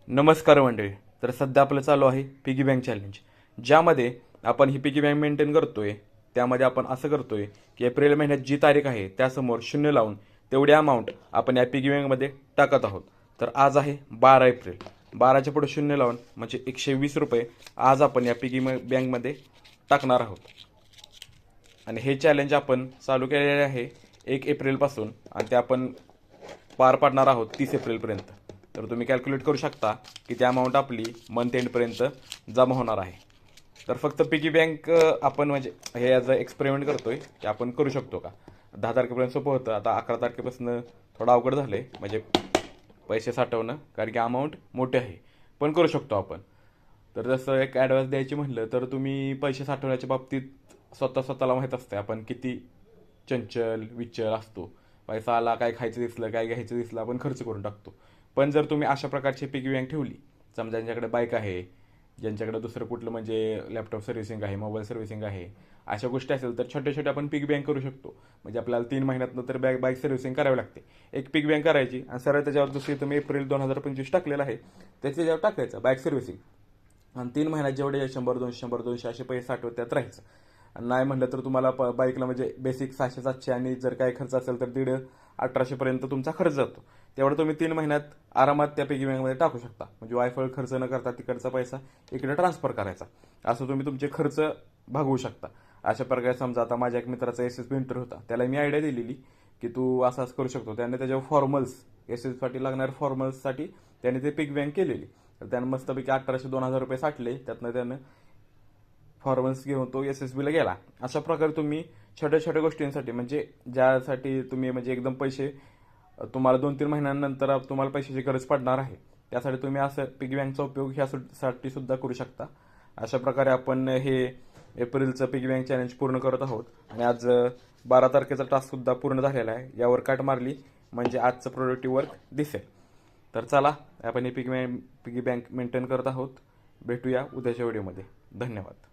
नमस्कार मंडळी. तर सध्या आपलं चालू आहे पिगी बँक चॅलेंज, ज्यामध्ये आपण ही पिगी बँक मेंटेन करतोय. त्यामध्ये आपण असं करतोय की एप्रिल महिन्यात जी तारीख आहे त्यासमोर शून्य लावून तेवढी अमाऊंट आपण या पिगी बँकमध्ये टाकत आहोत. तर आज आहे 12 एप्रिल. 12च्या पुढे शून्य लावून म्हणजे 120 रुपये आज आपण या पिगी बँकमध्ये टाकणार आहोत. आणि हे चॅलेंज आपण चालू केलेले आहे 1 एप्रिलपासून, आणि ते आपण पार पाडणार आहोत 30 एप्रिलपर्यंत. तर तुम्ही कॅल्क्युलेट करू शकता की ती अमाऊंट आपली मंथ एंडपर्यंत जमा होणार आहे. तर फक्त पिगी बँक आपण म्हणजे हे ॲज अ एक्सपेरिमेंट करतोय की आपण करू शकतो का. 10 तारखेपर्यंत सोपं होतं, आता 11 तारखेपासून थोडं अवघड झालं आहे म्हणजे पैसे साठवणं, कारण की अमाऊंट मोठी आहे, पण करू शकतो आपण. तर जसं एक ॲडव्हान्स द्यायची म्हटलं तर तुम्ही पैसे साठवण्याच्या बाबतीत स्वतःला माहीत असते आपण किती चंचल विचल असतो. पैसा आला, काय खायचं दिसलं, काय घ्यायचं दिसलं, आपण खर्च करून टाकतो. पण जर तुम्ही अशा प्रकारची पिगी बँक ठेवली, समजा ज्यांच्याकडे बाईक आहे, ज्यांच्याकडे दुसरं कुठलं म्हणजे लॅपटॉप सर्व्हिसिंग आहे, मोबाईल सर्व्हिसिंग आहे, अशा गोष्टी असेल तर छोटे छोटे आपण पिगी बँक करू शकतो. म्हणजे आपल्याला 3 महिन्यातनं तर बाईक सर्व्हिसिंग करावी लागते. एक पिगी बँक करायची आणि सरळ त्याच्यावर दुसरी तुम्ही एप्रिल 2025 टाकलेलं आहे त्याच्यावर टाकायचं बाईक सर्व्हिसिंग. आणि 3 महिन्यात जेवढे 100 200 असे पैसे साठवत त्यात राहायचं. आणि नाही म्हटलं तर तुम्हाला बाईकला म्हणजे बेसिक 600 700 आणि जर काही खर्च असेल तर 1800पर्यंत तुमचा खर्च जातो. तेवढं तुम्ही 3 महिन्यात आरामात त्या पिगी बँकमध्ये टाकू शकता. म्हणजे वायफळ खर्च न करता तिकडचा पैसा इकडे ट्रान्सफर करायचा. असं तुम्ही तुमचे खर्च भागवू शकता. अशा प्रकारे समजा आता माझ्या एक मित्राचा एस एस प्रिंटर होता, त्याला मी आयडिया दिलेली की तू असं करू शकतो. त्याने त्याच्यावर फॉर्मल्स एस एससाठी लागणाऱ्या फॉर्मल्ससाठी त्याने ते पिगी बँक केलेली. तर त्यानं मस्तपैकी 1800 2000 रुपये साठले. त्यातनं त्यानं फॉर्मल्स घेऊन तो एस एस बीला गेला. अशा प्रकारे तुम्ही छोट्या छोट्या गोष्टींसाठी म्हणजे ज्यासाठी तुम्ही म्हणजे एकदम पैसे तुम्हाला 2-3 महिन्यांनंतर तुम्हाला पैशाची गरज पडणार आहे, त्यासाठी तुम्ही असं पिगी बँकचा उपयोग ह्यासाठी सुद्धा करू शकता. अशा प्रकारे आपण हे एप्रिलचं पिगी बँक चॅलेंज पूर्ण करत आहोत. आणि आज 12 तारखेचा टास्क सुद्धा पूर्ण झालेला आहे. यावर काट मारली म्हणजे आजचं प्रोडक्टिव्ह वर्क दिसेल. तर चला, आपण ही पिगी बँक मेंटेन करत आहोत. भेटूया उद्याच्या व्हिडिओमध्ये. धन्यवाद.